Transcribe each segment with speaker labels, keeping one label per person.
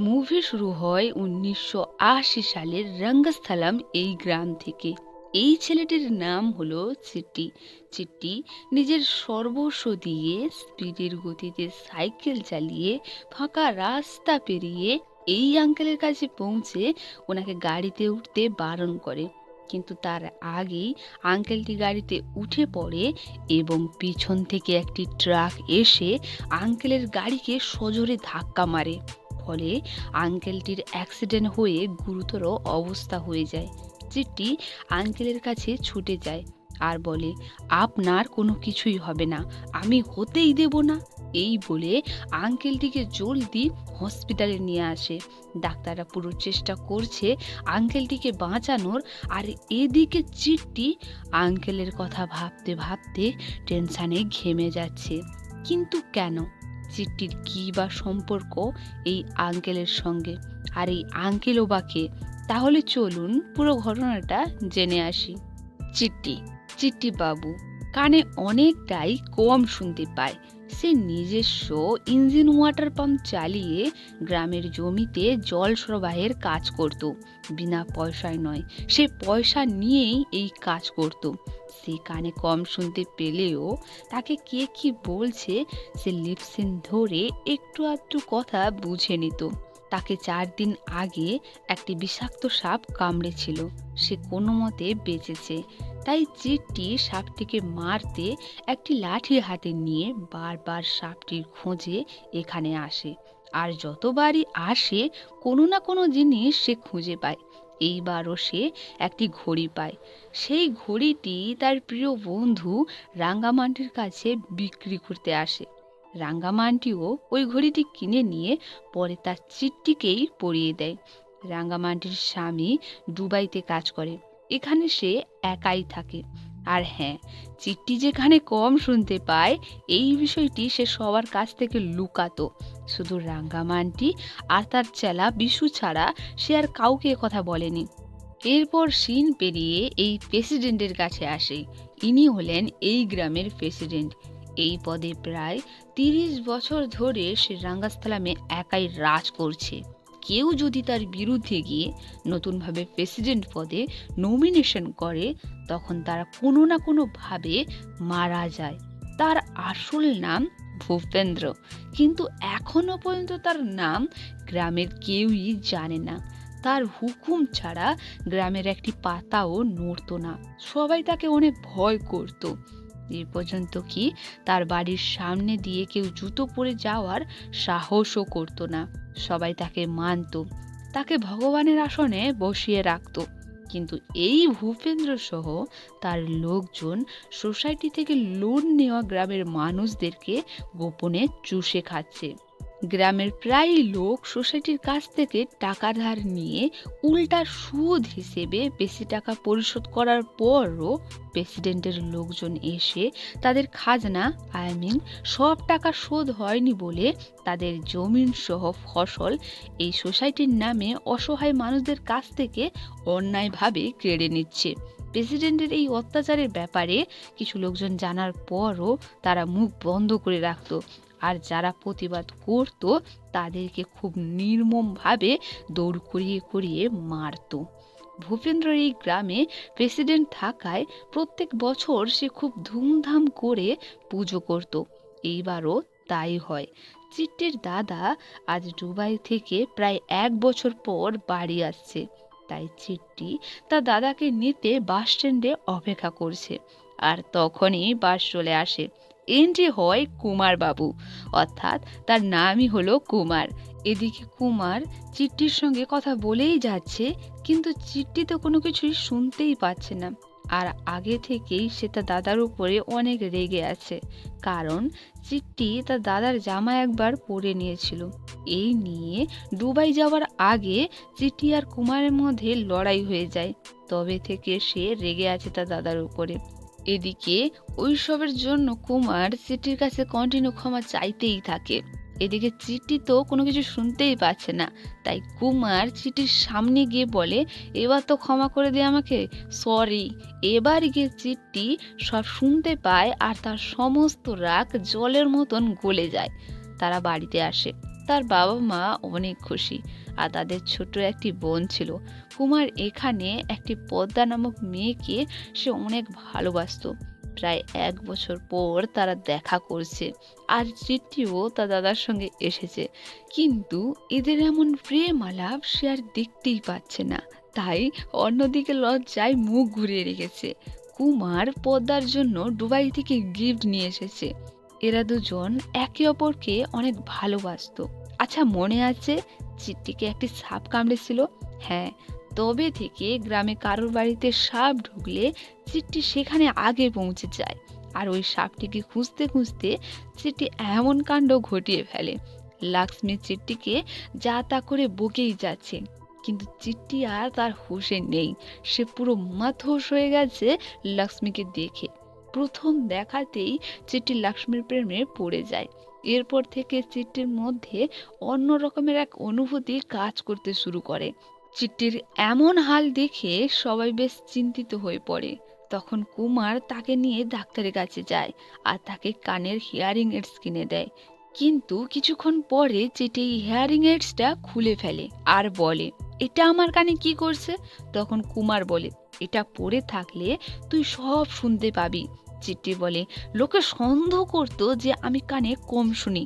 Speaker 1: Movie শুরু হয় ১৯৮০ সালের রঙ্গস্থলম এই গ্রাম থেকে। এই ছেলেটির নাম হলো চিট্টি। চিট্টি নিজের সর্বস্ব দিয়ে স্পিডের গতিতে সাইকেল চালিয়ে ফাঁকা রাস্তা পেরিয়ে এই আঙ্কেলের কাছে পৌঁছে ওনাকে গাড়িতে উঠতে বারণ করে। কিন্তু তার আগেই আঙ্কেলটি গাড়িতে উঠে পড়ে এবং পিছন থেকে একটি ট্রাক এসে আঙ্কেলের গাড়িকে সজোরে ধাক্কা মারে। ফলে আঙ্কেলটির অ্যাক্সিডেন্ট হয়ে গুরুতর অবস্থা হয়ে যায়। চিট্টি আঙ্কেলের কাছে ছুটে যায় আর বলে, আপনার কোনো কিছুই হবে না, আমি হতেই দেব না। এই বলে আঙ্কেলটিকে জলদি হসপিটালে নিয়ে আসে। ডাক্তাররা পুরো চেষ্টা করছে আঙ্কেলটিকে বাঁচানোর, আর এদিকে চিট্টি আঙ্কেলের কথা ভাবতে ভাবতে টেনশনে ঘেমে যাচ্ছে। কিন্তু কেন? চিট্টির কি বা সম্পর্ক এই আঙ্কেলের সঙ্গে? আর এই আঙ্কেলও বা কে? তাহলে চলুন পুরো ঘটনাটা জেনে আসি। চিট্টি চিট্টি বাবু কানে অনেকটাই কম শুনতে পায়। সে নিজস্ব ইঞ্জিন ওয়াটার পাম্প চালিয়ে গ্রামের জমিতে জল সরবরাহের কাজ করত। বিনা পয়সায় নয়, সে পয়সা নিয়েই এই কাজ করত। সে কানে কম শুনতে পেলেও তাকে কে কি বলছে সে লিপসিন ধরে একটু আধটু কথা বুঝে নিত। তাকে 4 দিন আগে একটি বিষাক্ত সাপ কামড়েছিল। সে কোনো মতে বেঁচেছে। তাই চিট্টি সাপটিকে মারতে একটি লাঠি হাতে নিয়ে বারবার সাপটির খোঁজে এখানে আসে। আর যতবারই আসে কোনো না কোনো জিনিস সে খুঁজে পায়। এইবারও সে একটি ঘড়ি পায়। সেই ঘড়িটি তার প্রিয় বন্ধু রাঙ্গামাটির কাছে বিক্রি করতে আসে। রাঙ্গামাটিও ওই ঘড়িটি কিনে নিয়ে পরে তার চিট্টিকেই পরিয়ে দেয়। রাঙ্গামাটির স্বামী দুবাইতে কাজ করে, এখানে সে একাই থাকে। আর হ্যাঁ, চিট্টি যেখানে কম শুনতে পায় এই বিষয়টি সে সবার কাছ থেকে লুকাতো। শুধু রাঙ্গামাটি আর তার চেলা বিশু ছাড়া সে আর কাউকে কথা বলেনি। এরপর সিন পেরিয়ে এই প্রেসিডেন্টের কাছে আসে। ইনি হলেন এই গ্রামের প্রেসিডেন্ট। এই পদে প্রায় 30 বছর ধরে সে রাঙ্গাস্থলামে একাই রাজ করছে। কেউ যদি তার বিরুদ্ধে গিয়ে নতুনভাবে প্রেসিডেন্ট পদে নমিনেশন করে তখন তারা কোনো না কোনো ভাবে মারা যায়। তার আসল নাম ভূপেন্দ্র, কিন্তু এখনো পর্যন্ত তার নাম গ্রামের কেউই জানে না। তার হুকুম ছাড়া গ্রামের একটি পাতাও নড়তো না। সবাই তাকে অনেক ভয় করত। এ পর্যন্ত কি তার বাড়ির সামনে দিয়ে কেউ জুতো পরে যাওয়ার সাহসও করতো না। সবাই তাকে মানত, তাকে ভগবানের আসনে বসিয়ে রাখত। কিন্তু এই ভূপেন্দ্র সহ তার লোকজন সোসাইটি থেকে লোন নেওয়া গ্রামের মানুষদেরকে গোপনে চুষে খাচ্ছে। গ্রামের প্রায় লোক সোসাইটির কাছ থেকে টাকা ধার নিয়ে উল্টা সুদ হিসেবে বেশি টাকা পরিশোধ করার পরও প্রেসিডেন্টের লোকজন এসে তাদের খাজনা সব টাকা শোধ হয়নি বলে তাদের জমিন সহ ফসল এই সোসাইটির নামে অসহায় মানুষদের কাছ থেকে অন্যায়ভাবে কেড়ে নিচ্ছে। প্রেসিডেন্টের এই অত্যাচারের ব্যাপারে কিছু লোকজন জানার পরও তারা মুখ বন্ধ করে রাখত, আর যারা প্রতিবাদ করত তাদেরকে খুব নির্মমভাবে দৌড় করিয়ে করিয়ে মারত। ভূপেন্দ্র এই গ্রামে প্রেসিডেন্ট থাকায় প্রত্যেক বছর সে খুব ধুমধাম করে পুজো করত। এইবারও তাই হয়। চিট্টির দাদা আজ দুবাই থেকে প্রায় 1 বছর পর বাড়ি আসছে। তাই চিট্টি তার দাদাকে নিতে বাস স্ট্যান্ডে অপেক্ষা করছে। আর তখনই বাস চলে আসে। এন্ট্রি হয় কুমার বাবু, অর্থাৎ তার নামই হলো কুমার। এদিকে কুমার চিট্টির সঙ্গে কথা বলেই যাচ্ছে, কিন্তু চিট্টি তো কোনো কিছুই শুনতেই পাচ্ছে না। আর আগে থেকেই সে তার দাদার উপরে অনেক রেগে আছে, কারণ চিট্টি তার দাদার জামা একবার পরে নিয়েছিল। এই নিয়ে দুবাই যাওয়ার আগে চিট্টি আর কুমারের মধ্যে লড়াই হয়ে যায়। তবে থেকে সে রেগে আছে তার দাদার উপরে। এদিকে ওইসবের জন্য কুমার চিট্টির কাছে কন্টিনিউ ক্ষমা চাইতেই থাকে। এদিকে চিট্টি তো কোনো কিছু শুনতেই পাচ্ছে না, তাই কুমার চিট্টির সামনে গিয়ে বলে, এবার তো ক্ষমা করে দে আমাকে, সরি। এবার গিয়ে চিট্টি সব শুনতে পায় আর তার সমস্ত রাগ জলের মতন গলে যায়। তারা বাড়িতে আসে। তার বাবা মা অনেক খুশি, আর তাদের ছোট একটি বোন ছিল। কুমার এখানে একটি পদ্মা নামক মেয়েকে সে অনেক ভালোবাসতো। প্রায় 1 বছর পর তারা দেখা করছে, আর চিঠিও তার দাদার সঙ্গে এসেছে। কিন্তু এদের এমন প্রেম আলাপ সে আর দেখতেই পাচ্ছে না, তাই অন্যদিকে লজ্জায় মুখ ঘুরিয়ে রেখেছে। কুমার পদ্মার জন্য দুবাই থেকে গিফট নিয়ে এসেছে। এরা দুজন একে অপরকে অনেক ভালোবাসতো। আচ্ছা, মনে আছে চিট্টিকে একটি সাপ কামড়েছিল? হ্যাঁ, তবে থেকে গ্রামে কারোর বাড়িতে সাপ ঢুকলে চিট্টি সেখানে আগে পৌঁছে যায়। আর ওই সাপটিকে খুঁজতে খুঁজতে চিট্টি এমন কাণ্ড ঘটিয়ে ফেলে। লাক্সমি চিট্টিকে যা তা করে বকেই যাচ্ছে, কিন্তু চিট্টি আর তার হুঁশে নেই। সে পুরো মাতহোঁশ হয়ে গেছে লক্ষ্মীকে দেখে। প্রথম দেখাতেই চিট্টি লক্ষ্মীর প্রেমে পড়ে যায়। এরপর থেকে চিট্টির মধ্যে অন্য রকমের এক অনুভূতি কাজ করতে শুরু করে। চিট্টির এমন হাল দেখে সবাই বেশ চিন্তিত হয়ে পড়ে। তখন কুমার তাকে নিয়ে ডাক্তারের কাছে যায় আর তাকে কানের হিয়ারিং এইডস কিনে দেয়। কিন্তু কিছুক্ষণ পরে চিট্টি এই হিয়ারিং এইডসটা খুলে ফেলে আর বলে, এটা আমার কানে কি করছে? তখন কুমার বলে, এটা পরে থাকলে তুই সব শুনতে পাবি। চিট্টি বলে, লোকে সন্দেহ করতো যে আমি কানে কম শুনি,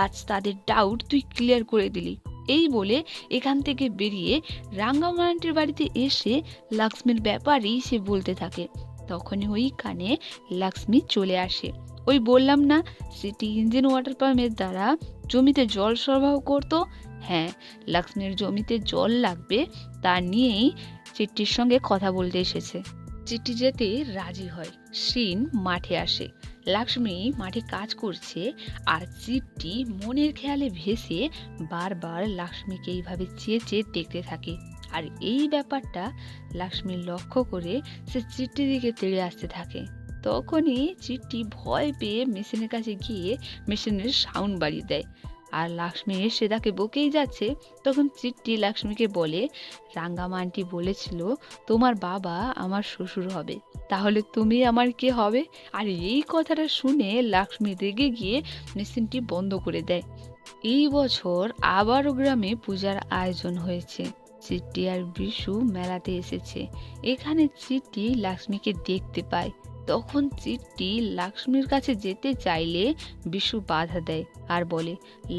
Speaker 1: আজ তাদের ডাউট তুই ক্লিয়ার করে দিলি। এই বলে এখান থেকে বেরিয়ে রাঙ্গামাটির বাড়িতে এসে লক্ষ্মীর ব্যাপারেই সে বলতে থাকে। তখনই ওই কানে লক্ষ্মী চলে আসে। ওই বললাম না, সিটি ইঞ্জিন ওয়াটার পাম্পের দ্বারা জমিতে জল সরবরাহ করতো। হ্যাঁ, লক্ষ্মীর জমিতে জল লাগবে, তা নিয়েই চিট্টির সঙ্গে কথা বলতে এসেছে। চিট্টি যেতে রাজি হয়। শ্রীন মাঠে আসে। লক্ষ্মী মাঠে কাজ করছে, আর চিট্টি মনের খেয়ালে ভেসে বারবার লক্ষ্মীকে এইভাবে চেয়ে চেয়ে দেখতে থাকে। আর এই ব্যাপারটা লক্ষ্মী লক্ষ্য করে সে চিট্টির দিকে তেড়ে আসতে থাকে। তখনই চিট্টি ভয় পেয়ে মেশিনের কাছে গিয়ে মেশিনের সাউন্ড বাড়িয়ে দেয়। আর লক্ষ্মী এসে তাকে বকেই যাচ্ছে। তখন চিট্টি লক্ষ্মীকে বলে, রাঙ্গামা আন্টি বলেছিল তোমার বাবা আমার শ্বশুর হবে, তাহলে তুমি আমার কে হবে? আর এই কথাটা শুনে লক্ষ্মী রেগে গিয়ে মেশিনটি বন্ধ করে দেয়। এই বছর আবারও গ্রামে পূজার আয়োজন হয়েছে। চিট্টি আর বিশু মেলাতে এসেছে। এখানে চিট্টি লক্ষ্মীকে দেখতে পায়। তখন চিট্টি লক্ষ্মীর কাছে যেতে চাইলে বিশু বাধা দেয় আর বলে,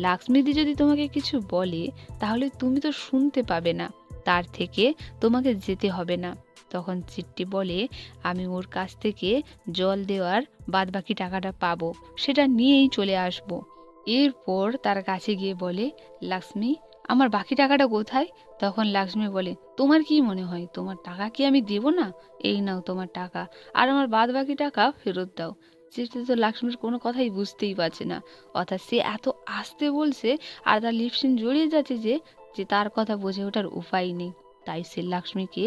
Speaker 1: লক্ষ্মীদি যদি তোমাকে কিছু বলে তাহলে তুমি তো শুনতে পাবে না, তার থেকে তোমাকে যেতে হবে না। তখন চিট্টি বলে, আমি ওর কাছ থেকে জল দেওয়ার বাদবাকি টাকাটা পাবো, সেটা নিয়েই চলে আসব। এরপর তার কাছে গিয়ে বলে, লক্ষ্মী আমার বাকি টাকাটা কোথায়? তখন লক্ষ্মী বলে, তোমার কি মনে হয় তোমার টাকা কি আমি দেব না? এই নাও তোমার টাকা, আর আমার বাদ বাকি টাকা ফেরত দাও। চিঠি তো লক্ষ্মীর কোনো কথাই বুঝতেই পারছে না, অর্থাৎ সে এত আস্তে বলছে আর তার লিপসিন জড়িয়ে যাচ্ছে যে যে তার কথা বুঝে ওঠার উপায় নেই। তাই সে লক্ষ্মীকে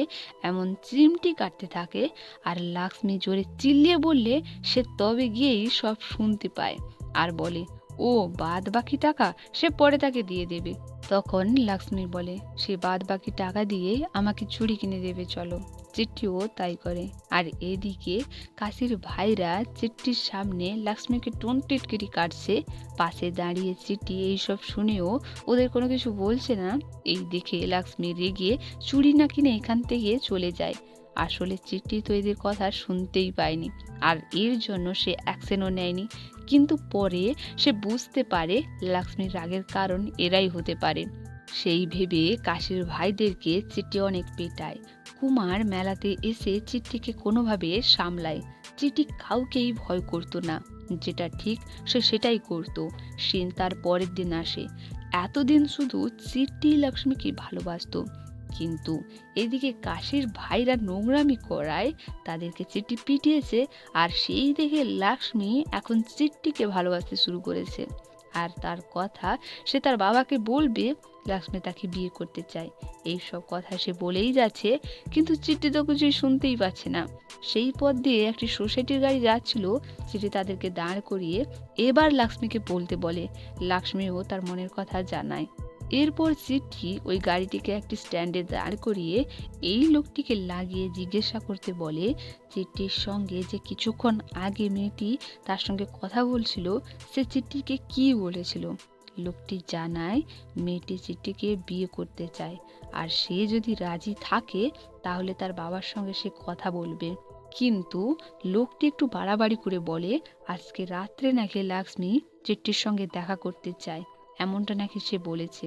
Speaker 1: এমন চিমটি কাটতে থাকে, আর লক্ষ্মী জোরে চিল্লিয়ে বললে সে তবে গিয়েই সব শুনতে পায় আর বলে, ও বাদ বাকি টাকা সে পরে তাকে দিয়ে দেবে। তখন লক্ষ্মী বলে, সে বাদ বাকি টাকা দিয়ে আমাকে চুড়ি কিনে দেবে, চলো। চিট্টিও তাই করে। আর এদিকে কাশির ভাইরা চিট্টির সামনে লক্ষ্মীকে টোন টিটকিরি কাটছে। পাশে দাঁড়িয়ে চিট্টি এইসব শুনেও ওদের কোনো কিছু বলছে না। এই দেখে লক্ষ্মী রেগে চুড়ি না কিনে এখান থেকে চলে যায়। আসলে চিট্টি তো এদের কথা শুনতেই পায়নি, আর এর জন্য সে অ্যাকশনও নেয়নি। কিন্তু পরে সে বুঝতে পারে লক্ষ্মীর রাগের কারণ এরাই হতে পারে। সেই ভেবে কাশির ভাইদেরকে চিট্টি অনেক পেটায়। কুমার মেলাতে এসে চিট্টিকে কোনোভাবে সামলায়। চিট্টি কাউকেই ভয় করতো না, যেটা ঠিক সে সেটাই করত। সেন তার পরের দিন আসে। এতদিন শুধু চিট্টি লক্ষ্মীকে ভালোবাসতো, কিন্তু এদিকে কাশির ভাইরা নোংরামি করায় তাদেরকে চিট্টি পিটিয়েছে। আর সেই দেখে লক্ষ্মী এখন চিট্টিকে ভালোবাসতে শুরু করেছে। আর তার কথা সে তার বাবাকে বলবে, লক্ষ্মী তাকে বিয়ে করতে চায়। এইসব কথা সে বলেই যাচ্ছে, কিন্তু চিট্টি তো কিছুই শুনতেই পাচ্ছে না। সেই পথ দিয়ে একটি সোসাইটির গাড়ি যাচ্ছিল। চিট্টি তাদেরকে দাঁড় করিয়ে এবার লক্ষ্মীকে বলতে বলে। লক্ষ্মীও তার মনের কথা জানায়। এরপর চিট্টি ওই গাড়িটিকে একটি স্ট্যান্ডে দাঁড় করিয়ে এই লোকটিকে লাগিয়ে জিজ্ঞাসা করতে বলে, চিট্টির সঙ্গে যে কিছুক্ষণ আগে মেয়েটি তার সঙ্গে কথা বলছিল সে চিট্টিকে কি বলেছিল। লোকটি জানায় মেয়েটি চিট্টিকে বিয়ে করতে চায়, আর সে যদি রাজি থাকে তাহলে তার বাবার সঙ্গে সে কথা বলবে। কিন্তু লোকটি একটু বাড়াবাড়ি করে বলে আজকে রাত্রে নাকি লক্ষ্মী চিট্টির সঙ্গে দেখা করতে চায়, এমনটা নাকি সে বলেছে।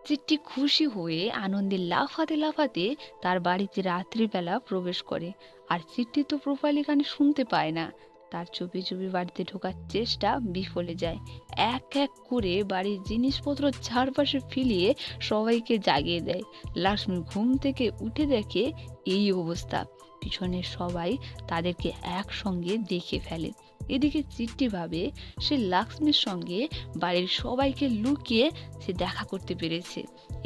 Speaker 1: চিট্টি খুশি হয়ে আনন্দে লাফাতে লাফাতে তার বাড়িতে রাত্রিবেলা প্রবেশ করে। আর চিট্টি তো প্রোফাইলে গানে শুনতে পায় না। তার চুপি চুপি বাড়িতে ঢোকার চেষ্টা বিফলে যায়। এক এক করে বাড়ির জিনিসপত্র চারপাশে ফেলিয়ে সবাইকে জাগিয়ে দেয়। লক্ষ্মী ঘুম থেকে উঠে দেখে এই অবস্থা। পিছনের সবাই তাদেরকে একসঙ্গে দেখে ফেলে। এদিকে চিট্টি ভাবে সে লক্ষ্মীর সঙ্গে বাড়ির সবাইকে লুকিয়ে সে দেখা করতে পেরেছে।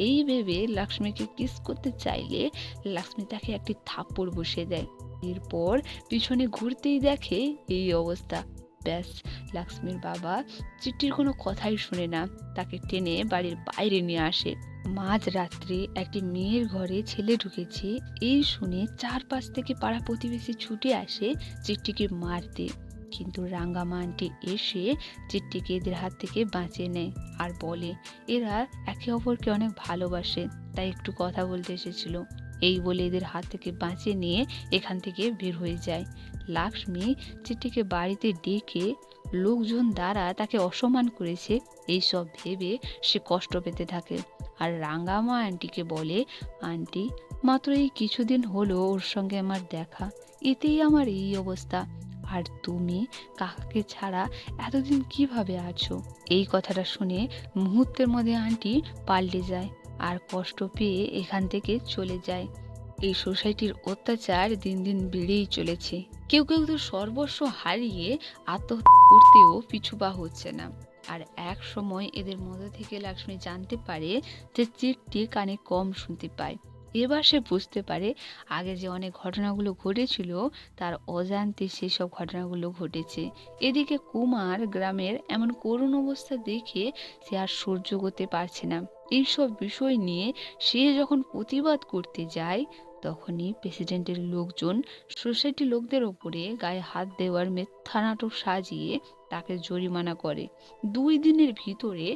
Speaker 1: এই ভেবে লক্ষ্মীকে কিস করতে চাইলে লক্ষ্মী তাকে একটি থাপ্পড় বসিয়ে দেয়। এরপর পিছনে ঘুরতেই দেখে এই অবস্থা। ব্যাস, লক্ষ্মীর বাবা চিট্টির কোনো কথাই শুনে না, তাকে টেনে বাড়ির বাইরে নিয়ে আসে। মাঝ রাত্রে একটি মেয়ের ঘরে ছেলে ঢুকেছে এই শুনে চারপাশ থেকে পাড়া প্রতিবেশী ছুটে আসে চিট্টিকে মারতে। কিন্তু রাঙ্গামা আন্টি এসে চিট্টিকে এদের হাত থেকে বাঁচিয়ে নেয় আর বলে এরা একে অপরকে অনেক ভালোবাসে, তাই একটু কথা বলতে এসেছিল। এই বলে এদের হাত থেকে বাঁচিয়ে নিয়ে এখান থেকে বের হয়ে যায়। লক্ষ্মী চিট্টিকে বাড়িতে ডেকে লোকজন দ্বারা তাকে অসম্মান করেছে এইসব ভেবে সে কষ্ট পেতে থাকে। আর রাঙ্গামা আন্টিকে বলে আন্টি, মাত্র এই কিছুদিন হলো ওর সঙ্গে আমার দেখা, এতেই আমার এই অবস্থা। আর তুমি কাকাকে ছাড়া এতদিন কিভাবে আছো? এই কথাটা শুনে মুহূর্তের মধ্যে আন্টি পাল্টে যায় আর কষ্ট পেয়ে এখান থেকে চলে যায়। এই সোসাইটির অত্যাচার দিন দিন বেড়েই চলেছে। কেউ কেউ তো সর্বস্ব হারিয়ে আত্মহত্যা করতেও পিছু পা হচ্ছে না। আর এক সময় এদের মধ্যে থেকে লক্ষ্মী জানতে পারে যে চিট্টি কানে কম শুনতে পায়। এবার সে বুঝতে পারে আগে যে অনেক ঘটনাগুলো ঘটেছিল তার অজান্তে সেসব ঘটনাগুলো ঘটেছে। এদিকে কুমার গ্রামের এমন করুণ অবস্থা দেখে সে আর সহ্য করতে পারছে না। এইসব বিষয় নিয়ে সে যখন প্রতিবাদ করতে যায় তখনই প্রেসিডেন্টের লোকজন সোসাইটির লোকদের ওপরে গায়ে হাত দেওয়ার মিথ্যা নাটক সাজিয়ে তাকে জরিমানা করে। 2 দিনের ভিতরে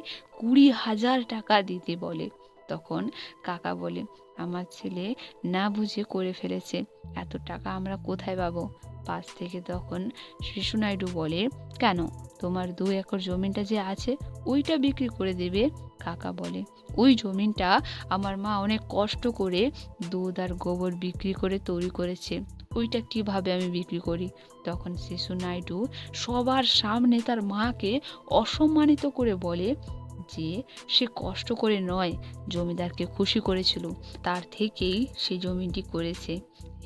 Speaker 1: 20,000 টাকা দিতে বলে। তখন কাকা বলে আমার ছেলে না বুঝে করে ফেলেছে, এত টাকা আমরা কোথায় পাবো? পাশ থেকে তখন শিশু নাইডু বলে কেন, তোমার 2 একর জমিটা যে আছে ওইটা বিক্রি করে দেবে। কাকা বলে ওই জমিটা আমার মা অনেক কষ্ট করে দুধ আর গোবর বিক্রি করে তৈরি করেছে, ওইটা কিভাবে আমি বিক্রি করি? তখন শিশু নাইডু সবার সামনে তার মাকে অসম্মানিত করে বলে যে সে কষ্ট করে নয়, জমিদারকে খুশি করেছিল, তার থেকেই সে জমিটি করেছে।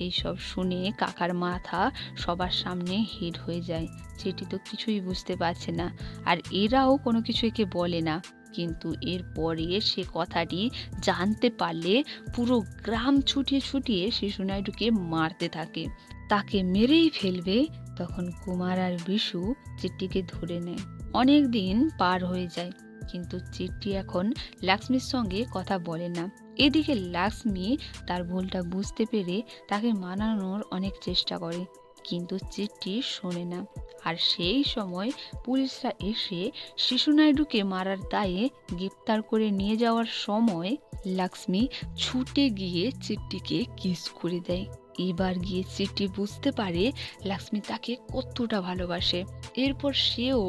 Speaker 1: এইসব শুনে কাকার মাথা সবার সামনে হেড হয়ে যায়। সেটি তো কিছুই বুঝতে পারছে না, আর এরাও কোনো কিছু একে বলে না। কিন্তু এরপরে সে কথাটি জানতে পারলে পুরো গ্রাম ছুটিয়ে ছুটিয়ে শিশু নাইডুকে মারতে থাকে, তাকে মেরেই ফেলবে। তখন কুমার আর বিশু চিট্টিকে ধরে নেয়। অনেক দিন পার হয়ে যায়, কিন্তু চিট্টি এখন লক্ষ্মীর সঙ্গে কথা বলে না। এদিকে লক্ষ্মী তার ভুলটা বুঝতে পেরে তাকে মানানোর অনেক চেষ্টা করে, কিন্তু চিট্টি শোনে না। আর সেই সময় পুলিশরা এসে শিশু নাইডুকে মারার দায়ে গ্রেপ্তার করে নিয়ে যাওয়ার সময় লক্ষ্মী ছুটে গিয়ে চিট্টিকে কিস করে দেয়। এবার গিয়ে চিট্টি বুঝতে পারে লক্ষ্মী তাকে কতটা ভালোবাসে। এরপর সেও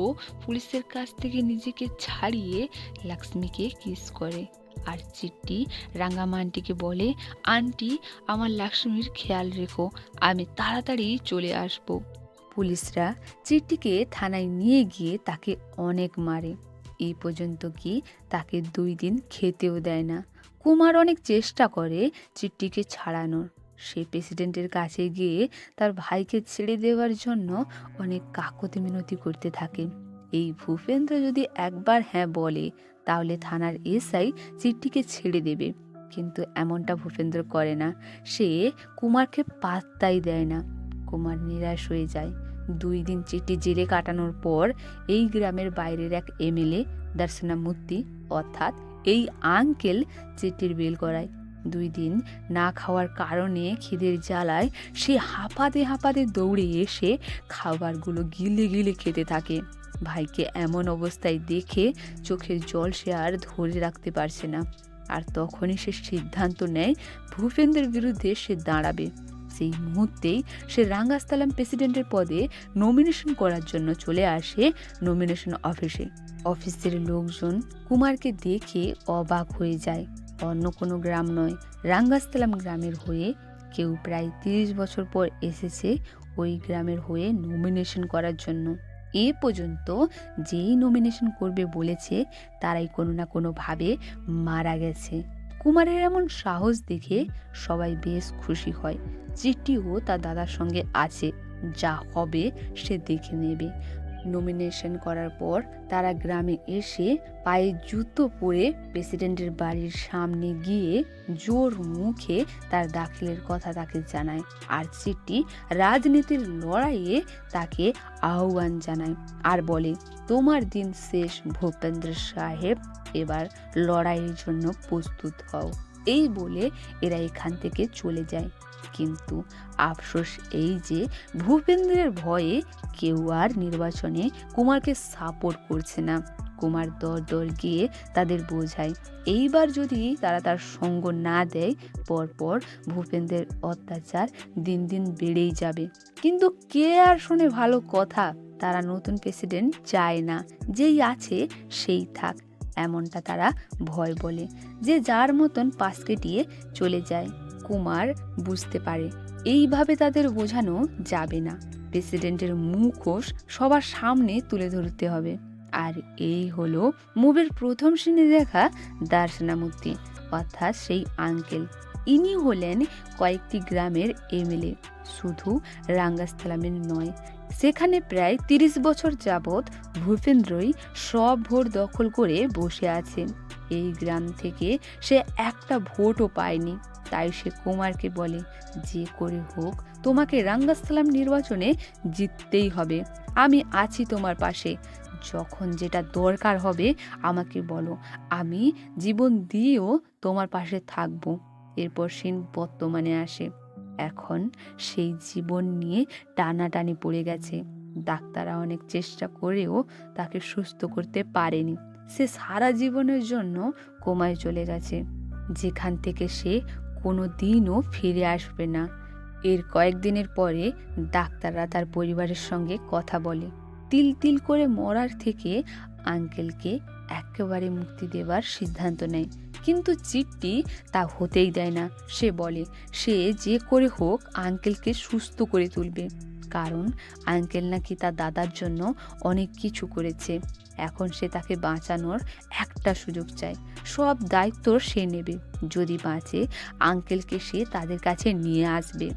Speaker 1: পুলিশের কাছ থেকে নিজেকে ছাড়িয়ে লক্ষ্মীকে কিস করে। আর চিট্টি রাঙ্গামা আন্টিকে বলে আন্টি, আমার লক্ষ্মীর খেয়াল রেখো, আমি তাড়াতাড়ি চলে আসব। পুলিশরা চিট্টিকে থানায় নিয়ে গিয়ে তাকে অনেক মারে, এই পর্যন্ত কি তাকে 2 দিন খেতেও দেয় না। কুমার অনেক চেষ্টা করে চিট্টিকে ছাড়ানোর। সে প্রেসিডেন্টের কাছে গিয়ে তার ভাইকে ছেড়ে দেওয়ার জন্য অনেক কাকুতি মিনতি করতে থাকে। এই ভূপেন্দ্র যদি একবার হ্যাঁ বলে তাহলে থানার এসআই চিট্টিকে ছেড়ে দেবে, কিন্তু এমনটা ভূপেন্দ্র করে না। সে কুমারকে পাত্তাই দেয় না। কুমার নিরাশ হয়ে যায়। 2 দিন চিট্টি জেলে কাটানোর পর এই গ্রামের বাইরের এক এমএলএ দর্শনামূর্তি অর্থাৎ এই আঙ্কেল চিট্টির বেল করায়। 2 দিন না খাওয়ার কারণে খিদের জ্বালায় সে হাঁপাতে হাঁপাতে দৌড়ে এসে খাবারগুলো গিলে গিলে খেতে থাকে। ভাইকে এমন অবস্থায় দেখে চোখের জল সে আর ধরে রাখতে পারছে না। আর তখনই সে সিদ্ধান্ত নেয় ভূপেন্দ্রের বিরুদ্ধে সে দাঁড়াবে। সেই মুহূর্তেই সে রাঙ্গাস্থালাম প্রেসিডেন্টের পদে নমিনেশন করার জন্য চলে আসে নমিনেশন অফিসে। অফিসের লোকজন কুমারকে দেখে অবাক হয়ে যায়। অন্য কোনো গ্রাম নয়, রাঙ্গাস্থালাম গ্রামের হয়ে কেউ প্রায় 30 বছর পর এসেছে ওই গ্রামের হয়ে নমিনেশন করার জন্য। এ পর্যন্ত যেই নমিনেশন করবে বলেছে তারাই কোনো না কোনোভাবে মারা গেছে। কুমারের এমন সাহস দেখে সবাই বেশ খুশি হয়। চিঠিও তার দাদার সঙ্গে আছে, যা হবে সে দেখে নেবে। নমিনেশন করার পর তারা গ্রামে এসে পায়ে জুতো পরে প্রেসিডেন্টের বাড়ির সামনে গিয়ে জোর মুখে তার দাখিলের কথা তাকে জানায়। আর চিঠি রাজনীতির লড়াইয়ে তাকে আহ্বান জানায় আর বলে, তোমার দিন শেষ ভূপেন্দ্র সাহেব, এবার লড়াইয়ের জন্য প্রস্তুত হও। এই বলে এরা এখান থেকে চলে যায়। কিন্তু আফসোস এই যে ভূপেন্দ্রের ভয়ে কেউ আর নির্বাচনে কুমারকে সাপোর্ট করছে না। কুমার দর গিয়ে তাদের বোঝায় এইবার যদি তারা তার সঙ্গ না দেয়, পরপর ভূপেন্দ্রের অত্যাচার দিন দিন বেড়েই যাবে। কিন্তু কে আর শোনে ভালো কথা? তারা নতুন প্রেসিডেন্ট চায় না, যেই আছে সেই থাক, এমনটা তারা ভয় বলে, যে যার মতন পাশ কেটিয়ে চলে যায়। কুমার বুঝতে পারে এইভাবে তাদের বোঝানো যাবে না, প্রেসিডেন্টের মুখোশ সবার সামনে তুলে ধরতে হবে। আর এই হলো মুভির প্রথম সিনে দেখা দর্শনামূর্তি, অর্থাৎ সেই আঙ্কেল। ইনি হলেন কয়েকটি গ্রামের এমএলএ, শুধু রাঙ্গাস্থালামের নয়। সেখানে প্রায় 30 বছর যাবৎ ভূপেন্দ্রই সব ভোট দখল করে বসে আছে। এই গ্রাম থেকে সে একটা ভোটও পায়নি। তাই সে কুমারকে বলে, যে করে হোক তোমাকে রাঙ্গাস্থালাম নির্বাচনে জিততেই হবে। আমি আছি তোমার পাশে, যখন যেটা দরকার হবে আমাকে বলো, আমি জীবন দিয়েও তোমার পাশে থাকবো। এরপর সিন বর্তমানে আসে। এখন সেই জীবন নিয়ে টানাটানি পড়ে গেছে। ডাক্তাররা অনেক চেষ্টা করেও তাকে সুস্থ করতে পারেনি। সে সারা জীবনের জন্য কোমায় চলে গেছে, যেখান থেকে সে কোনো দিনও ফিরে আসবে না। এর কয়েকদিনের পরে ডাক্তাররা তার পরিবারের সঙ্গে কথা বলে। তিল তিল করে মরার থেকে আঙ্কেলকে একেবারে মুক্তি দেবার সিদ্ধান্ত নেয়। কিন্তু চিঠি তা হতেই দেয় না। সে বলে সে যে করে হোক আঙ্কেলকে সুস্থ করে তুলবে, কারণ আঙ্কেল নাকি তার দাদার জন্য অনেক কিছু করেছে। এখন সে তাকে বাঁচানোর একটা সুযোগ চায়। সব দায়িত্ব সে নেবে, যদি বাঁচে আঙ্কেলকে সে তাদের কাছে নিয়ে আসবে।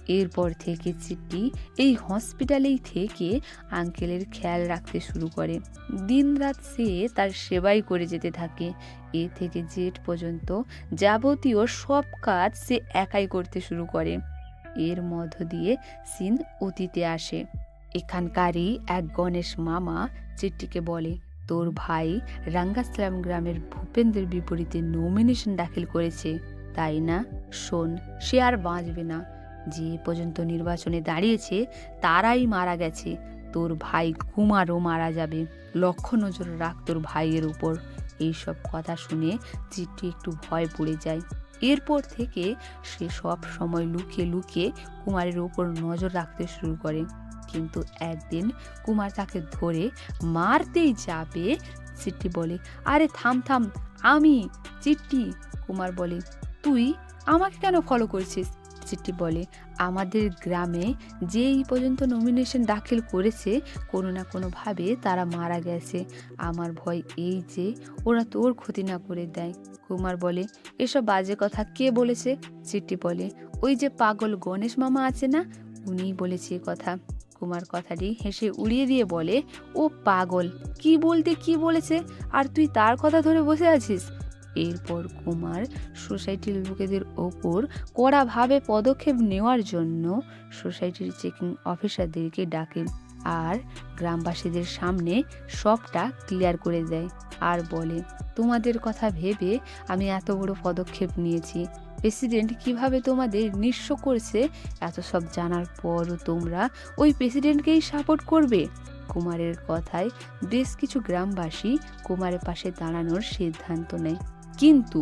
Speaker 1: এরপর থেকে চিঠি এই হসপিটালেই থেকে আঙ্কেলের খেয়াল রাখতে শুরু করে। দিনরাত সে তার সেবাই করে যেতে থাকে। এ থেকে জেড পর্যন্ত যাবতীয় সব কাজ সে একাই করতে শুরু করে। এর মধ্য দিয়ে সিন অতীতে আসে। এখানকারই এক গণেশ মামা চিঠিকে বলে, তোর ভাই রাঙ্গাস্থালাম গ্রামের ভূপেন্দ্রের বিপরীতে নমিনেশন দাখিল করেছে, তাই না? শোন, সে আর বাঁচবে না। যে পর্যন্ত নির্বাচনে দাঁড়িয়েছে তারাই মারা গেছে। তোর ভাই কুমারও মারা যাবে। লক্ষ্য নজর রাখ তোর ভাইয়ের উপর। এইসব কথা শুনে চিঠি একটু ভয় পড়ে যায়। এরপর থেকে সে সব সময় লুকিয়ে লুকিয়ে কুমারের উপর নজর রাখতে শুরু করে। কিন্তু একদিন কুমার তাকে ধরে মারতেই যাবে। চিঠি বলে, আরে থাম থাম, আমি চিঠি। কুমার বলে, তুই আমাকে কেন ফলো করছিস? চিঠি বলে, আমাদের গ্রামে যেই পর্যন্ত নমিনেশন দাখিল করেছে কোনো না কোনোভাবে তারা মারা গেছে। আমার ভয় এই যে ওরা তোর ক্ষতি না করে দেয়। কুমার বলে, এসব বাজে কথা কে বলেছে? চিঠি বলে, ওই যে পাগল গণেশ মামা আছে না, উনিই বলেছে কথা। কুমার কথাটি হেসে উড়িয়ে দিয়ে বলে, ও পাগল, কি বলতে কি বলেছে, আর তুই তার কথা ধরে বসে আছিস? এরপর কুমার সোসাইটির লোকেদের ওপর কড়াভাবে পদক্ষেপ নেওয়ার জন্য সোসাইটির চেকিং অফিসারদেরকে ডাকে আর গ্রামবাসীদের সামনে সবটা ক্লিয়ার করে দেয় আর বলে, তোমাদের কথা ভেবে আমি এত বড় পদক্ষেপ নিয়েছি। প্রেসিডেন্ট কিভাবে তোমাদের নিঃস্ব করছে এত সব জানার পরও তোমরা ওই প্রেসিডেন্টকেই সাপোর্ট করবে? কুমারের কথায় বেশ কিছু গ্রামবাসী কুমারের পাশে দাঁড়ানোর সিদ্ধান্ত নেয়, কিন্তু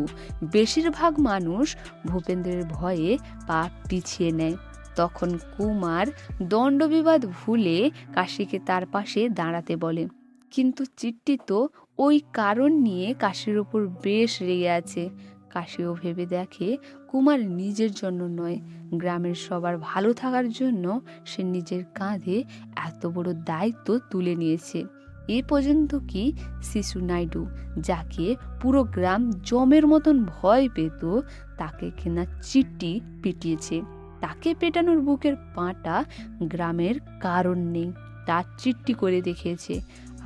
Speaker 1: বেশিরভাগ মানুষ ভূপেন্দ্রের ভয়ে পা পিছিয়ে নেয়। তখন কুমার দণ্ডবিবাদ ভুলে কাশীকে তার পাশে দাঁড়াতে বলে, কিন্তু চিট্টি তো ওই কারণ নিয়ে কাশীর উপর বেশ রেগে আছে। কাশীও ভেবে দেখে কুমার নিজের জন্য নয়, গ্রামের সবার ভালো থাকার জন্য সে নিজের কাঁধে এত বড় দায়িত্ব তুলে নিয়েছে। এ পর্যন্ত কি শিশু নাইডু, যাকে পুরো গ্রাম জমের মতন ভয় পেত, তাকে কিনা চিট্টি পিটিয়েছে। তাকে পেটানোর বুকের পাটা গ্রামের কারণ নেই, তা চিট্টি করে দেখিয়েছে।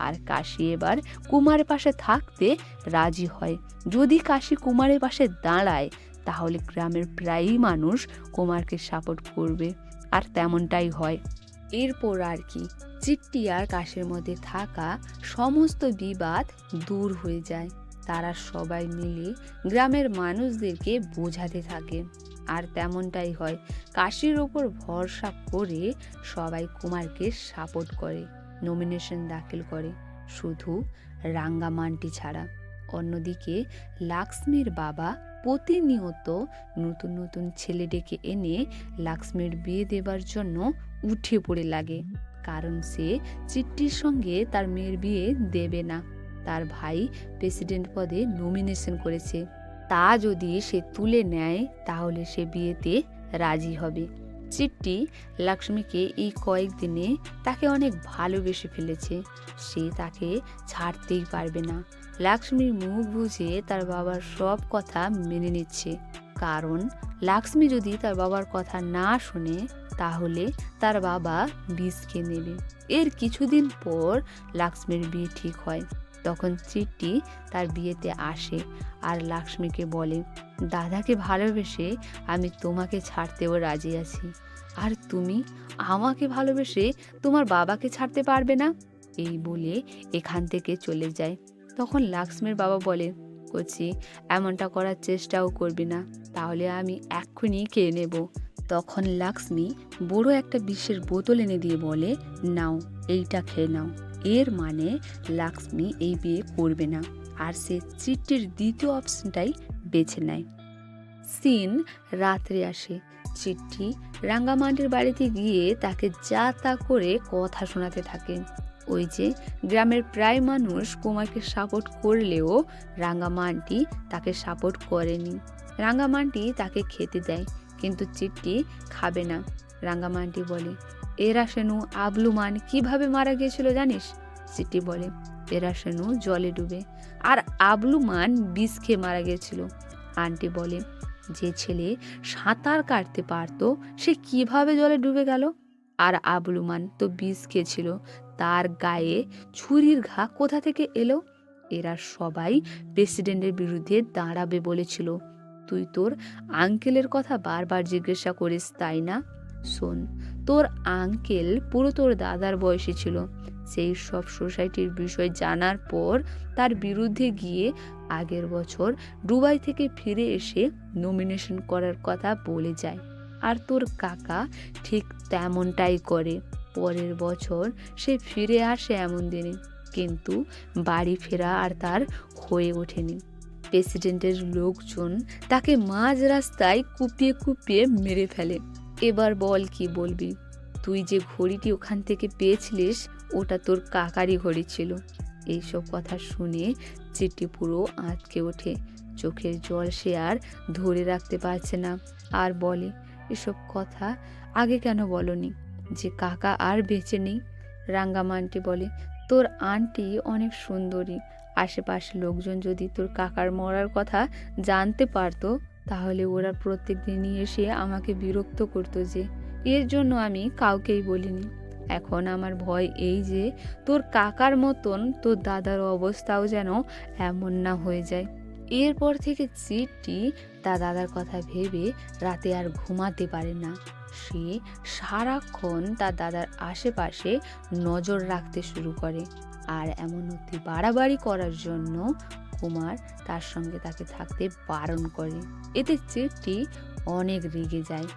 Speaker 1: আর কাশী এবার কুমারের পাশে থাকতে রাজি হয়। যদি কাশী কুমারের পাশে দাঁড়ায় তাহলে গ্রামের প্রায়ই মানুষ কুমারকে সাপোর্ট করবে, আর তেমনটাই হয়। এরপর আর কি, চিট্টি আর কাশীর মধ্যে থাকা সমস্ত বিবাদ দূর হয়ে যায়। তারা সবাই মিলে গ্রামের মানুষদেরকে বোঝাতে থাকে, আর তেমনটাই হয়। কাশীর ওপর ভরসা করে সবাই কুমারকে সাপোর্ট করে, নমিনেশন দাখিল করে, শুধু রাঙ্গামান্টি ছাড়া। অন্যদিকে লাক্সমির বাবা প্রতিনিয়ত নতুন নতুন ছেলে ডেকে এনে লাক্সমির বিয়ে দেবার জন্য উঠে পড়ে লাগে, কারণ সে চিট্টির সঙ্গে তার মেয়ের বিয়ে দেবে না। তার ভাই প্রেসিডেন্ট পদে নমিনেশন করেছে, তা যদি সে তুলে নেয় তাহলে সে বিয়েতে রাজি হবে। চিট্টি লক্ষ্মীকে এই কয়েকদিনে তাকে অনেক ভালোবেসে ফেলেছে, সে তাকে ছাড়তেই পারবে না। লক্ষ্মীর মুখ বুঝে তার বাবার সব কথা মেনে নিচ্ছে, কারণ লক্ষ্মী যদি তার বাবার কথা না শুনে তাহলে তার বাবা বিষ খেয়ে নেবে। এর কিছুদিন পর লক্ষ্মীর বিয়ে ঠিক হয়। তখন চিট্টি তার বিয়েতে আসে আর লক্ষ্মীকে বলে, দাদাকে ভালোবেসে আমি তোমাকে ছাড়তেও রাজি আছি, আর তুমি আমাকে ভালোবেসে তোমার বাবাকে ছাড়তে পারবে না। এই বলে এখান থেকে চলে যায়। তখন লক্ষ্মীর বাবা বলে, কচি এমনটা করার চেষ্টাও করবি না, তাহলে আমি এক্ষুনি খেয়ে নেব। তখন লক্ষ্মী বড় একটা বিষের বোতল এনে দিয়ে বলে, নাও এইটা খেয়ে নাও। এর মানে লক্ষ্মী এই বিয়ে করবে না, আর সে চিট্টির দ্বিতীয় অপশনটাই বেছে নেয়। সিন রাত্রে আসে। চিট্টি রাঙ্গামাটির বাড়িতে গিয়ে তাকে যা তা করে কথা শোনাতে থাকে। ওই যে গ্রামের প্রায় মানুষ কুমারকে সাপোর্ট করলেও রাঙ্গামাটি তাকে সাপোর্ট করেনি। রাঙ্গামাটি তাকে খেতে দেয়, কিন্তু চিট্টি খাবে না। রাঙ্গামাটি বলে, এরা সেনু আবলুমান কিভাবে মারা গিয়েছিল জানিস? চিট্টি বলে, এরা সেনু জলে ডুবে, আর আবলুমান বিষ খেয়ে মারা গিয়েছিল। আন্টি বলে, যে ছেলে সাঁতার কাটতে পারতো সে কিভাবে জলে ডুবে গেল? আর আবলুমান তো বিষ খেয়েছিল, তার গায়ে ছুরির ঘা কোথা থেকে এলো? এরা সবাই প্রেসিডেন্টের বিরুদ্ধে দাঁড়াবে বলেছিল। তুই তোর আঙ্কেলের কথা বারবার জিজ্ঞাসা করিস, তাই না? শোন, তোর আঙ্কেল পুরো তোর দাদার বয়সী ছিল। সেই সব সোসাইটির বিষয় জানার পর তার বিরুদ্ধে গিয়ে আগের বছর দুবাই থেকে ফিরে এসে নমিনেশন করার কথা বলে যায়। আর তোর কাকা ঠিক তেমনটাই করে। পরের বছর সে ফিরে আসে এমন দিনে, কিন্তু বাড়ি ফেরা আর তার হয়ে ওঠেনি। প্রেসিডেন্টের লোকজন তাকে মাঝ রাস্তায় কুপিয়ে কুপিয়ে মেরে ফেলে। এবার বল কি বলবি? তুই যে ঘড়িটি ওখান থেকে পেয়েছিলিস ওটা তোর কাকারই ঘড়ি ছিল। এইসব কথা শুনে চিট্টি পুরো আঁতকে ওঠে। চোখের জল সে আর ধরে রাখতে পারছে না, আর বলে, এসব কথা আগে কেন বলনি যে কাকা আর বেঁচে নেই? রাঙ্গামান্টি বলে, তোর আন্টি অনেক সুন্দরী, আশেপাশের লোকজন যদি তোর কাকার মরার কথা জানতে পারতো তাহলে ওরা প্রত্যেক দিনই এসে আমাকে বিরক্ত করতো, যে এর জন্য আমি কাউকেই বলিনি। এখন আমার ভয় এই যে তোর কাকার মতন তোর দাদার অবস্থাও যেন এমন না হয়ে যায়। এরপর থেকে চিট্টি তার দাদার কথা ভেবে রাতে আর ঘুমাতে পারে না। সে সারাক্ষণ তার দাদার আশেপাশে নজর রাখতে শুরু করে, আর এমন অতি বাড়াবাড়ি করার জন্য কুমার তার সঙ্গে তাকে থাকতে বারণ করে। এতে চিট্টি অনেক রেগে যায়।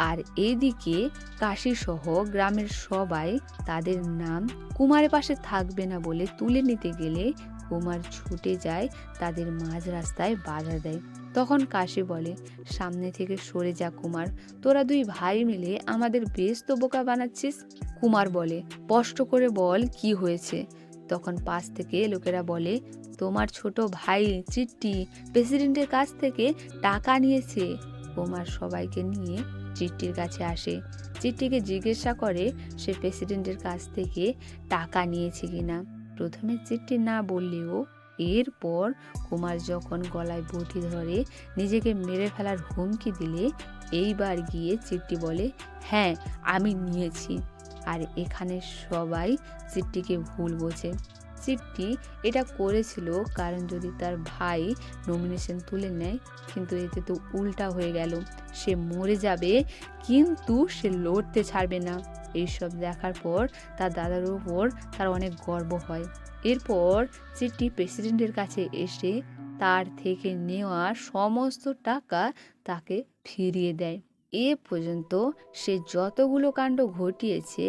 Speaker 1: আর এদিকে কাশি সহ গ্রামের সবাই তাদের নাম কুমারের পাশে থাকবে না বলে তুলে নিতে গেলে কুমার ছুটে যায়, তাদের মাঝ রাস্তায় বাধা দেয়। তখন কাশি বলে, সামনে থেকে সরে যা কুমার, তোরা দুই ভাই মিলে আমাদের বেশ তো বোকা বানাচ্ছিস। কুমার বলে, স্পষ্ট করে বল কি হয়েছে। তখন পাশ থেকে লোকেরা বলে, তোমার ছোট ভাই চিট্টি প্রেসিডেন্টের কাছ থেকে টাকা নিয়েছে। কুমার সবাইকে নিয়ে চিট্টির কাছে আসে, চিট্টিকে জিজ্ঞাসা করে সে প্রেসিডেন্টের কাছ থেকে টাকা নিয়েছে কিনা। প্রথমে চিট্টি না বললেও এরপর কুমার যখন গলায় বটি ধরে নিজেকে মেরে ফেলার হুমকি দিলে এইবার গিয়ে চিট্টি বলে, হ্যাঁ আমি নিয়েছি। আর এখানে সবাই চিট্টিকে ভুল বোঝে। চিট্টি এটা করেছিল কারণ যদি তার ভাই নমিনেশন তুলে নেয়, কিন্তু এতে তো উল্টা হয়ে গেল, সে মরে যাবে কিন্তু সে লড়তে ছাড়বে না। এইসব দেখার পর তার দাদার উপর তার অনেক গর্ব হয়। এরপর চিট্টি প্রেসিডেন্টের কাছে এসে তার থেকে নেওয়া সমস্ত টাকা তাকে ফিরিয়ে দেয়। এ পর্যন্ত সে যতগুলো কাণ্ড ঘটিয়েছে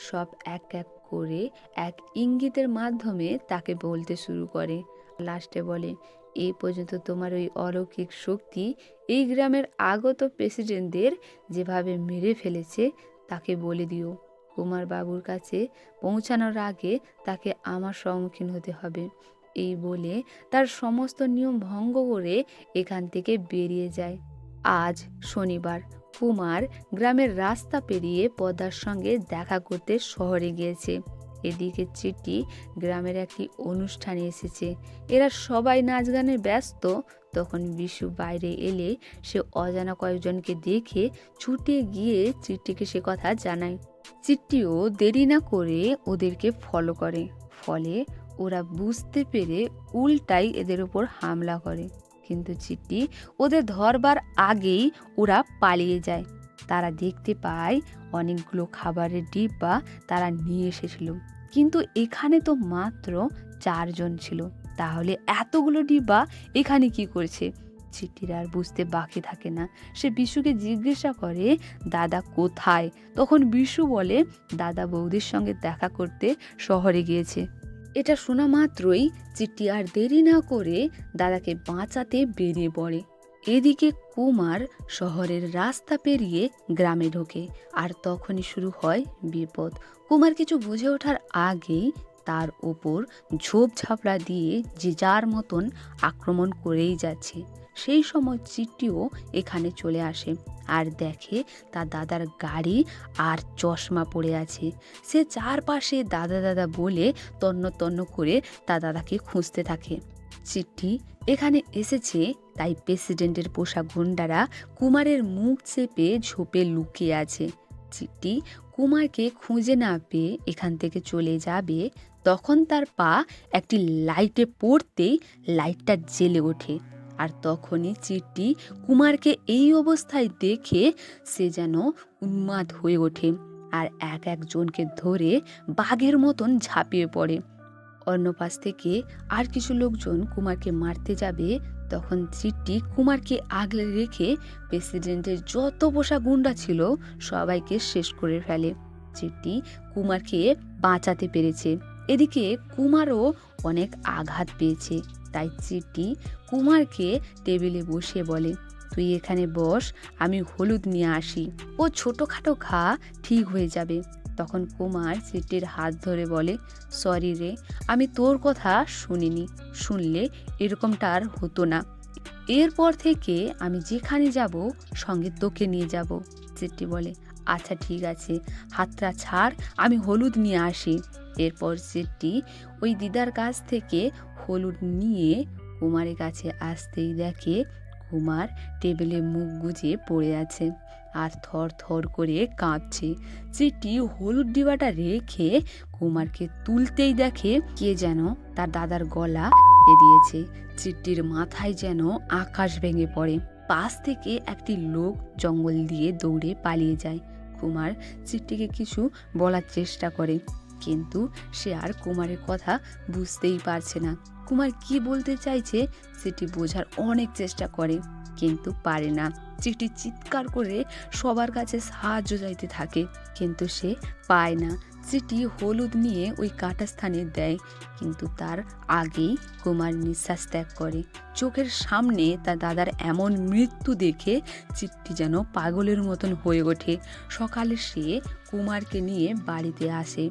Speaker 1: সব এক এক করে এক ইঙ্গিতের মাধ্যমে তাকে বলতে শুরু করে। লাস্টে বলে, এই পর্যন্ত তোমার ওই অলৌকিক শক্তি এই গ্রামের আগত প্রেসিডেন্টদের যেভাবে মেরে ফেলেছে তাকে বলে দিও। কুমার বাবুর কাছে পৌঁছানোর আগে তাকে আমার সম্মুখীন হতে হবে। এই বলে তার সমস্ত নিয়ম ভঙ্গ করে এখান থেকে বেরিয়ে যায়। আজ শনিবার। কুমার গ্রামের রাস্তা পেরিয়ে পদ্মার সঙ্গে দেখা করতে শহরে গিয়েছে। এদিকে চিট্টি গ্রামের একটি অনুষ্ঠানে এসেছে, এরা সবাই নাচ গানে ব্যস্ত। তখন বিশু বাইরে এলে সে অজানা কয়েকজনকে দেখে ছুটে গিয়ে চিট্টিকে সে কথা জানায়। চিট্টিও দেরি না করে ওদেরকে ফলো করে, ফলে ওরা বুঝতে পেরে উল্টাই এদের উপর হামলা করে। কিন্তু চিট্টি ওদের ধরবার আগেই ওরা পালিয়ে যায়। তারা দেখতে পায় অনেকগুলো খাবারের ডিব্বা তারা নিয়ে এসেছিল, কিন্তু এখানে তো মাত্র 4 জন ছিল, তাহলে এতগুলো ডিব্বা এখানে কি করছে? চিট্টির আর বুঝতে বাকি থাকে না। সে বিশুকে জিজ্ঞাসা করে, দাদা কোথায়? তখন বিশু বলে, দাদা বৌদির সঙ্গে দেখা করতে শহরে গিয়েছে। এটা শোনা মাত্রই চিট্টি আর দেরি না করে দাদাকে বাঁচাতে বেরিয়ে পড়ে। এদিকে কুমার শহরের রাস্তা পেরিয়ে গ্রামে ঢোকে, আর তখনই শুরু হয় বিপদ। কুমার কিছু বুঝে ওঠার আগেই তার ওপর ঝোপ ঝাপড়া দিয়ে যে যার মতন আক্রমণ করেই যাচ্ছে। সেই সময় চিট্টিও এখানে চলে আসে আর দেখে তার দাদার গাড়ি আর চশমা পড়ে আছে। সে চারপাশে দাদা দাদা বলে তন্ন তন্ন করে তার দাদাকে খুঁজতে থাকে। চিট্টি এখানে এসেছে তাই প্রেসিডেন্টের পোষা গুন্ডারা কুমারের মুখ চেপে ঝোপে লুকিয়ে আছে। চিট্টি কুমারকে খুঁজে না পেয়ে এখান থেকে চলে যাবে, তখন তার পা একটি লাইটে পড়তেই লাইটটা জ্বেলে ওঠে। আর তখনই চিট্টি কুমারকে এই অবস্থায় দেখে সে যেন উন্মাদ হয়ে ওঠে আর এক একজনকে ধরে বাঘের মতন ঝাঁপিয়ে পড়ে। অন্য পাশ থেকে আর কিছু লোকজন কুমারকে মারতে যাবে, তখন চিট্টি কুমারকে আগলে রেখে প্রেসিডেন্টের যত পোষা গুন্ডা ছিল সবাইকে শেষ করে ফেলে। চিট্টি কুমারকে বাঁচাতে পেরেছে। এদিকে কুমারও অনেক আঘাত পেয়েছে, তাই চিট্টি কুমারকে টেবিলে বসে বলে, তুই এখানে বস, আমি হলুদ নিয়ে আসি, ও ছোটখাটো ঘা ঠিক হয়ে যাবে। তখন কুমার চিট্টির হাত ধরে বলে, সরি রে, আমি তোর কথা শুনিনি, শুনলে এরকমটা আর হতো না। এরপর থেকে আমি যেখানে যাব সঙ্গে তোকে নিয়ে যাব। চিট্টি বলে, আচ্ছা ঠিক আছে, হাতটা ছাড়, আমি হলুদ নিয়ে আসি। এরপর চিট্টি ওই দিদার কাছ থেকে হলুদ নিয়ে কুমারের কাছে আসতেই দেখে কুমার টেবিলে মুখ গুজে পড়ে আছে আর থর থর করে কাঁপছে। চিট্টি হলুদ ডিবাটা রেখে কুমারকে তুলতেই দেখে কে যেন তার দাদার গলা দিয়েছে। চিট্টির মাথায় যেন আকাশ ভেঙে পড়ে। পাশ থেকে একটি লোক জঙ্গল দিয়ে দৌড়ে পালিয়ে যায়। কুমার চিট্টিকে কিছু বলার চেষ্টা করে, কিন্তু সে আর কুমারের কথা বুঝতেই পারছে না। কুমার কি বলতে চাইছে সেটি বোঝার অনেক চেষ্টা করে, কিন্তু পারে না। চিঠি চিৎকার করে সবার কাছে সাহায্য চাইতে থাকে, কিন্তু সে পায় না। চিঠি হলুদ নিয়ে ওই কাটা স্থানে দেয়, কিন্তু তার আগেই কুমার নিঃশ্বাস ত্যাগ করে। চোখের সামনে তার দাদার এমন মৃত্যু দেখে চিঠি যেন পাগলের মতন হয়ে ওঠে। সকালে সে কুমারকে নিয়ে বাড়িতে আসে।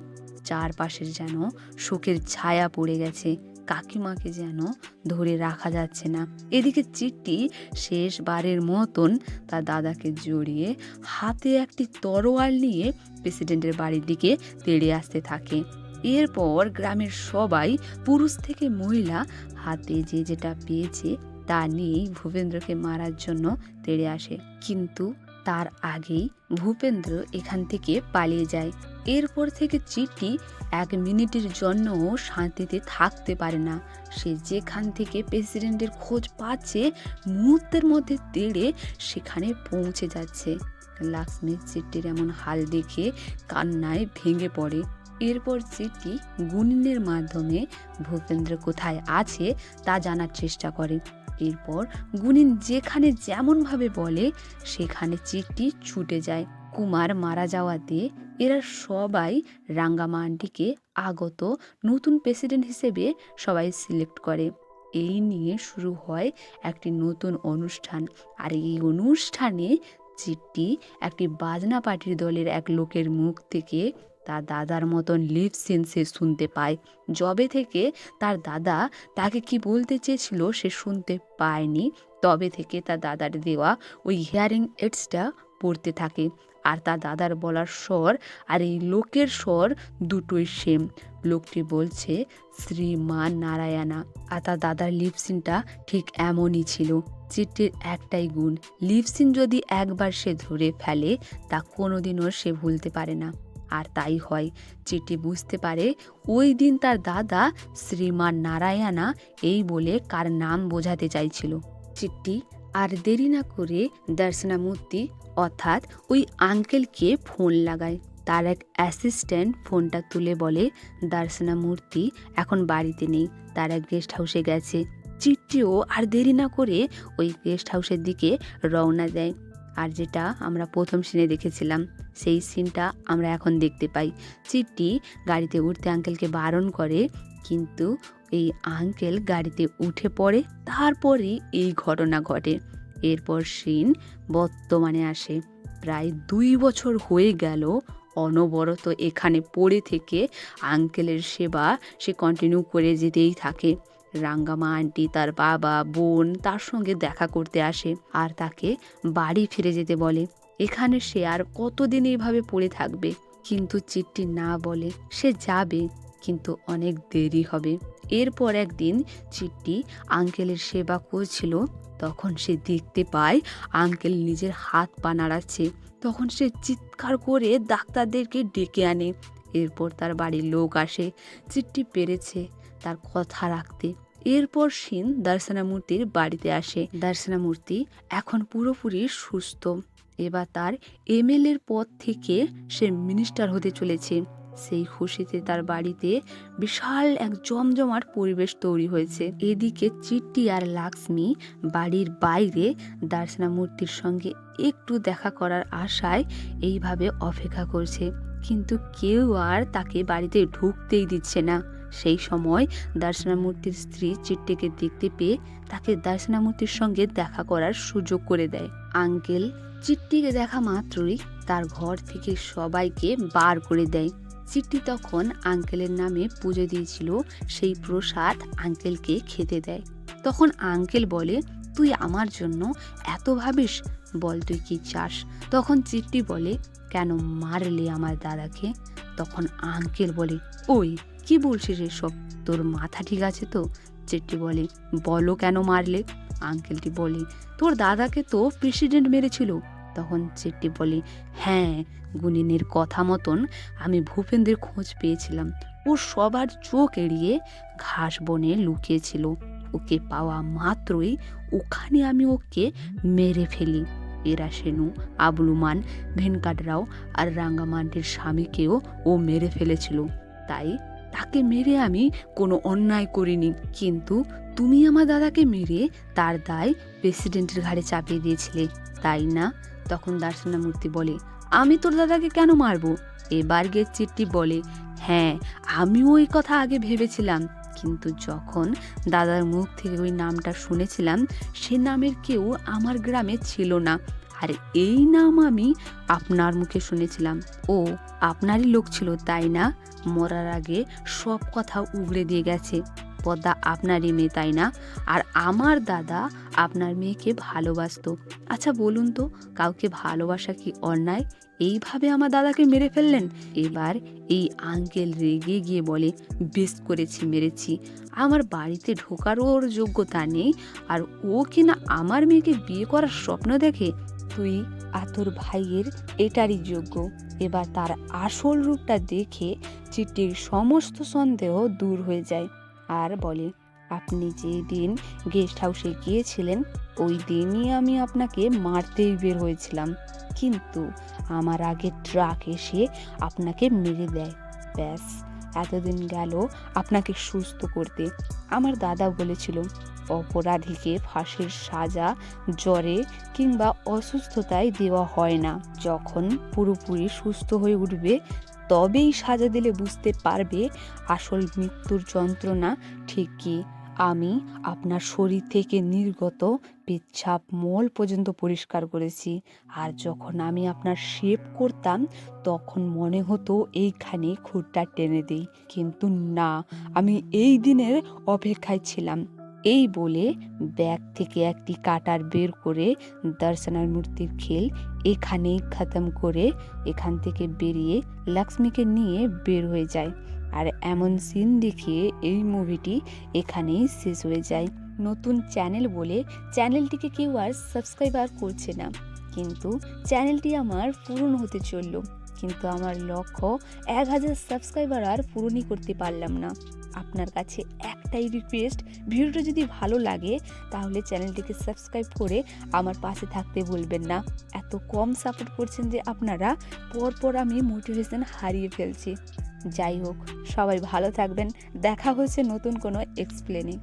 Speaker 1: চারপাশের যেন শোকের ছায়া পড়ে গেছে, কাকিমাকে যেন ধরে রাখা যাচ্ছে না। এদিকে চিঠি শেষবারের মতন তার দাদাকে জড়িয়ে হাতে একটি তরোয়াল নিয়ে প্রেসিডেন্টের বাড়ির দিকে তেড়ে আসতে থাকে। এরপর গ্রামের সবাই, পুরুষ থেকে মহিলা, হাতে যে যেটা পেয়েছে তা নিয়েই ভূপেন্দ্রকে মারার জন্য তেড়ে আসে। কিন্তু তার আগেই ভূপেন্দ্র এখান থেকে পালিয়ে যায়। এরপর থেকে চিঠি 1 মিনিটের জন্যও শান্তিতে থাকতে পারে না। সে যেখান থেকে প্রেসিডেন্টের খোঁজ পাচ্ছে মুহূর্তের মধ্যে তেড়ে সেখানে পৌঁছে যাচ্ছে। লাক্সমি চিঠির এমন হাল দেখে কান্নায় ভেঙে পড়ে। এরপর চিঠি গুনিনের মাধ্যমে ভূপেন্দ্র কোথায় আছে তা জানার চেষ্টা করে। এরপর গুনিন যেখানে যেমনভাবে বলে সেখানে চিঠি ছুটে যায়। কুমার মারা যাওয়াতে এরা সবাই রাঙ্গামা আন্টিকে আগত নতুন প্রেসিডেন্ট হিসেবে সবাই সিলেক্ট করে। এই নিয়ে শুরু হয় একটি নতুন অনুষ্ঠান। আর এই অনুষ্ঠানে চিঠি একটি বাজনা পার্টির দলের এক লোকের মুখ থেকে তার দাদার মতন লিপ সিন সে শুনতে পায়। যবে থেকে তার দাদা তাকে কি বলতে চেয়েছিল সে শুনতে পায়নি, তবে থেকে তার দাদার দেওয়া ওই হিয়ারিং এইডসটা পড়তে থাকে। আর তার দাদার বলার স্বর আর এই লোকের স্বর দুটোই সেম। লোকটি বলছে শ্রীমান নারায়ণা, আর তার দাদার লিপসিনটা ঠিক এমনই ছিল। চিঠির একটাই গুণ, লিপসিন যদি একবার সে ধরে ফেলে তা কোনোদিনও সে ভুলতে পারে না। আর তাই হয়। চিঠি বুঝতে পারে ওই দিন তার দাদা শ্রীমান নারায়ণা এই বলে কার নাম বোঝাতে চাইছিল। চিঠি আর দেরি না করে দর্শনামূর্তি অর্থাৎ ওই আঙ্কেলকে ফোন লাগায়। তার এক অ্যাসিস্ট্যান্ট ফোনটা তুলে বলে দর্শনামূর্তি এখন বাড়িতে নেই, তার এক গেস্ট হাউসে গেছে। চিঠিও আর দেরি না করে ওই গেস্ট হাউসের দিকে রওনা দেয়। আর যেটা আমরা প্রথম সিনে দেখেছিলাম সেই সিনটা আমরা এখন দেখতে পাই। চিঠি গাড়িতে উঠতে আঙ্কেলকে বারণ করে, কিন্তু এই আঙ্কেল গাড়িতে উঠে পড়ে। তারপরেই এই ঘটনা ঘটে। এরপর সিন বর্তমানে আসে। প্রায় 2 বছর হয়ে গেল অনবরত এখানে পড়ে থেকে আঙ্কেলের সেবা সে কন্টিনিউ করে যেতেই থাকে। রাঙ্গামা আন্টি, তার বাবা, বোন তার সঙ্গে দেখা করতে আসে আর তাকে বাড়ি ফিরে যেতে বলে। এখানে সে আর কতদিন এইভাবে পড়ে থাকবে? কিন্তু চিঠি না বলে সে যাবে, কিন্তু অনেক দেরি হবে। এরপর একদিন চিঠি আঙ্কেলের সেবা করছিল, তখন সে দেখতে পায় আঙ্কেল নিজের হাত পা নাড়াচ্ছে। তখন সে চিৎকার করে ডাক্তারদেরকে ডেকে আনে। এরপর তার বাড়ির লোক আসে। চিঠি পেরেছে তার কথা রাখতে। এরপর সিন দর্শনামূর্তির বাড়িতে আসে। দর্শনামূর্তি এখন পুরোপুরি সুস্থ। এবার তার এমএলএর পদ থেকে সে মিনিস্টার হতে চলেছে। সেই খুশিতে তার বাড়িতে বিশাল এক জমজমাট পরিবেশ তৈরি হয়েছে। এদিকে চিঠি আর লাক্সমি বাড়ির বাইরে দর্শনামূর্তির সঙ্গে একটু দেখা করার আশায় এইভাবে অপেক্ষা করছে, কিন্তু কেউ আর তাকে বাড়িতে ঢুকতেই দিচ্ছে না। সেই সময় দর্শনামূর্তির স্ত্রী চিঠিকে দেখতে পেয়ে তাকে দর্শনামূর্তির সঙ্গে দেখা করার সুযোগ করে দেয়। আঙ্কেল চিঠিকে দেখা মাত্রই তার ঘর থেকে সবাইকে বার করে দেয়। চিঠি তখন আঙ্কেলের নামে পুজো দিয়েছিল, সেই প্রসাদ আঙ্কেলকে খেতে দেয়। তখন আঙ্কেল বলে, তুই আমার জন্য এত ভাবিস, বল তুই কি চাস? তখন চিঠি বলে, কেন মারলে আমার দাদাকে? তখন আঙ্কেল বলে, ওই কি বলছিস এসব, তোর মাথা ঠিক আছে তো? চিঠি বলে, বলো কেন মারলে? আঙ্কেলটি বলে, তোর দাদাকে তো প্রেসিডেন্ট মেরেছিল। তখন চিঠি বলে, হ্যাঁ, গুনিনের কথা মতন আমি ভূপেন্দ্রের খোঁজ পেয়েছিলাম। ও সবার চোখ এড়িয়ে ঘাস বনে লুকিয়েছিল। ওকে পাওয়া মাত্রই ওখানে আমি ওকে মেরে ফেলি। এরা সেনু, আবলুমান, ভেনকাটরাও আর রাঙ্গামান্টির স্বামীকেও ও মেরে ফেলেছিল। তাই তাকে মেরে আমি কোনো অন্যায় করিনি, কিন্তু তুমি আমার দাদাকে মেরে তার দায় প্রেসিডেন্টের ঘাড়ে চাপিয়ে দিয়েছিলে, তাই না? তখন দর্শনামূর্তি বলে, আমি তোর দাদাকে কেন মারবো? এবার গিয়ে চিট্টি বলে, হ্যাঁ, আমিও ওই কথা আগে ভেবেছিলাম, কিন্তু যখন দাদার মুখ থেকে ওই নামটা শুনেছিলাম, সে নামের কেউ আমার গ্রামে ছিল না, আর এই নাম আমি আপনার মুখে শুনেছিলাম। ও আপনারই লোক ছিল, তাই না? মরার আগে সব কথা উগড়ে দিয়ে গেছে। পদ্মা আপনারই মেয়ে, তাই না? আর আমার দাদা আপনার মেয়েকে ভালোবাসতো। আচ্ছা বলুন তো, কাউকে ভালোবাসা কি অন্যায়? এইভাবে আমার দাদাকে মেরে ফেললেন। এবার এই আঙ্কেল রেগে গিয়ে বলে, বেশ করেছি, মেরেছি। আমার বাড়িতে ঢোকার ওর যোগ্যতা নেই, আর ও কিনা আমার মেয়েকে বিয়ে করার স্বপ্ন দেখে। তুই আর তোর ভাইয়ের এটারই যোগ্য। এবার তার আসল রূপটা দেখে চিট্টির সমস্ত সন্দেহ দূর হয়ে যায় আর বলে, আপনি যে দিন গেস্ট হাউসে গিয়েছিলেন ওই দিনই আমি আপনাকে মারতেই বের হয়েছিলাম, কিন্তু আমার আগে ট্রাক এসে আপনাকে মেরে দেয়। ব্যাস, এতদিন গেল আপনাকে সুস্থ করতে। আমার দাদা বলেছিল, অপরাধীকে ফাঁসির সাজা জ্বরে কিংবা অসুস্থতায় দেওয়া হয় না, যখন পুরোপুরি সুস্থ হয়ে উঠবে তবেই সাজা দিলে বুঝতে পারবে আসল মৃত্যুর যন্ত্রণা ঠিক কি। আমি আপনার শরীর থেকে নির্গত পেচ্ছাপ মল পর্যন্ত পরিষ্কার করেছি, আর যখন আমি আপনার শেভ করতাম তখন মনে হতো এইখানে খুঁটটা টেনে দিই, কিন্তু না, আমি এই দিনের অপেক্ষায় ছিলাম। এই বলে ব্যাগ থেকে একটি কাটার বের করে দর্শনার মূর্তির খেল এখানেই খতম করে এখান থেকে বেরিয়ে লক্ষ্মীকে নিয়ে বের হয়ে যায়। আর এমন সিন দেখিয়ে এই মুভিটি এখানেই শেষ হয়ে যায়। নতুন চ্যানেল বলে চ্যানেলটিকে কেউ আর সাবস্ক্রাইব আর করছে না, কিন্তু চ্যানেলটি আমার পূরণ হতে চলল, কিন্তু আমার লক্ষ্য 1000 সাবস্ক্রাইবার আর পূরণই করতে পারলাম না। আপনার কাছে একটাই রিকোয়েস্ট, ভিডিওটা যদি ভালো লাগে তাহলে চ্যানেলটিকে সাবস্ক্রাইব করে আমার পাশে থাকতে ভুলবেন না। এত কম সাপোর্ট করছেন যে আপনারা, পরপর আমি মোটিভেশন হারিয়ে ফেলছি। যাই হোক, সবাই ভালো থাকবেন। দেখা হচ্ছে নতুন কোনো এক্সপ্লেনে।